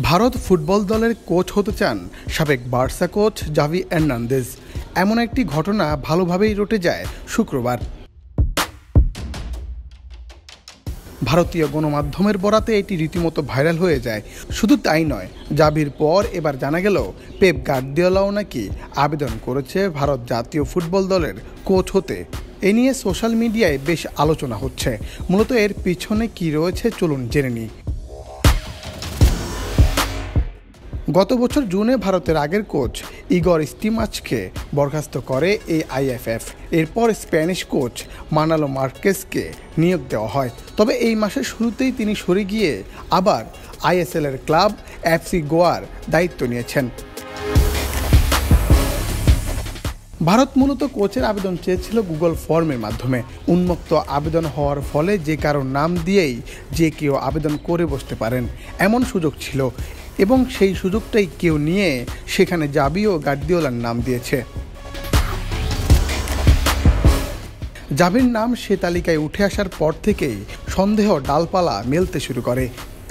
Bharat football দলের coach হতে চান সাবেক বার্সা কোচ জাভি হার্নান্দেজ। এমন একটি ঘটনা ভালোভাবেই রটে যায় শুক্রবার। ভারতীয় গণমাধ্যমের বরাতে এটি রীতিমতো ভাইরাল হয়ে যায়। শুধু তাই নয়, জাভির পর এবার জানা গেল পেপ গার্দিওলাও নাকি আবেদন করেছে ভারত জাতীয় ফুটবল দলের কোচ হতে। এ নিয়ে সোশ্যাল মিডিয়ায় বেশ আলোচনা হচ্ছে। মূলত এর পিছনে কি রয়েছে চলুন জেনে নিই। গত বছর জুনে ভারতের আগের কোচ ইগর স্টিমাচকে বরখাস্ত করে AIFF। এরপর স্প্যানিশ কোচ মানালো মার্কেসকে নিয়োগ দেওয়া হয়। তবে এই মাসের শুরুতেই তিনি সরে গিয়ে আবার ISL এর ক্লাব FC গোয়ার দায়িত্ব নিয়েছেন। ভারত মূলত কোচের আবেদন চেয়েছিল গুগল ফর্মের মাধ্যমে। উন্মুক্ত আবেদন হওয়ার ফলে যে কারো নাম দিয়েই যে কেউ আবেদন করে বসতে পারেন এমন সুযোগ ছিল, এবং সেই সুযোগটাই কেউ নিয়ে সেখানে জাভি ও গার্দিওলার নাম দিয়েছে। জাভির নাম সে তালিকায় উঠে আসার পর থেকেই সন্দেহ ডালপালা মেলতে শুরু করে।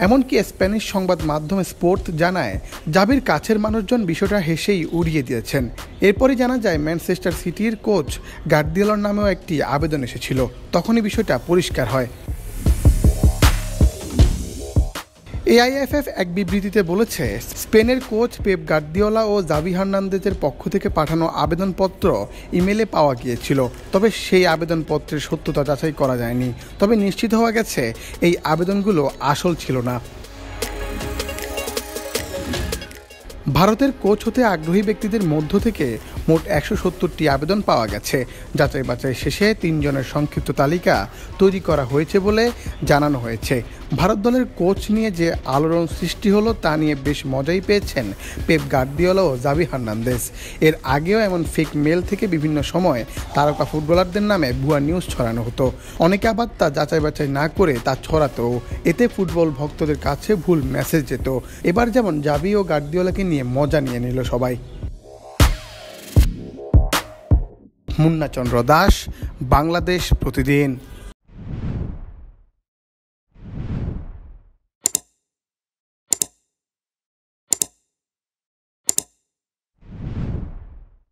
এমনকি স্প্যানিশ সংবাদ মাধ্যম স্পোর্ট জানায় জাভির কাছের মানুষজন বিষয়টা হেসেই উড়িয়ে দিয়েছেন। এরপরই জানা যায় ম্যানচেস্টার সিটির কোচ গার্দিওলার নামেও একটি আবেদন এসেছিল। তখনই বিষয়টা পরিষ্কার হয়। AIFF এক বিবৃতিতে বলেছে, স্পেনের কোচ পেপ গার্দিওলা ও জাভি হার্নান্দেজের পক্ষ থেকে পাঠানো আবেদনপত্র ইমেলে পাওয়া গিয়েছিল। তবে সেই আবেদনপত্রের সত্যতা যাচাই করা যায়নি। তবে নিশ্চিত হওয়া গেছে এই আবেদনগুলো আসল ছিল না। ভারতের কোচ হতে আগ্রহী ব্যক্তিদের মধ্য থেকে মোট 170টি আবেদন পাওয়া গেছে। যাচাই বাছাই শেষে 3 জনের সংক্ষিপ্ত তালিকা তৈরি করা হয়েছে বলে জানানো হয়েছে। ভারত দলের কোচ নিয়ে যে আলোড়ন সৃষ্টি হলো তা নিয়ে বেশ মজাই পেয়েছেন পেপ গার্দিওলা ও জাভি হার্নান্দেজ। এর আগেও এমন ফেক মেল থেকে বিভিন্ন সময় তারকা ফুটবলারদের নামে ভুয়া নিউজ ছড়ানো হতো। অনেকে আবার তা যাচাই বাছাই না করে তা ছড়াতো। এতে ফুটবল ভক্তদের কাছে ভুল মেসেজ যেত। এবার যেমন জাভি ও গার্দিওলাকে নিয়ে মজা নিয়ে নিল সবাই। মুন্না চন্দ্র দাস, বাংলাদেশ প্রতিদিন।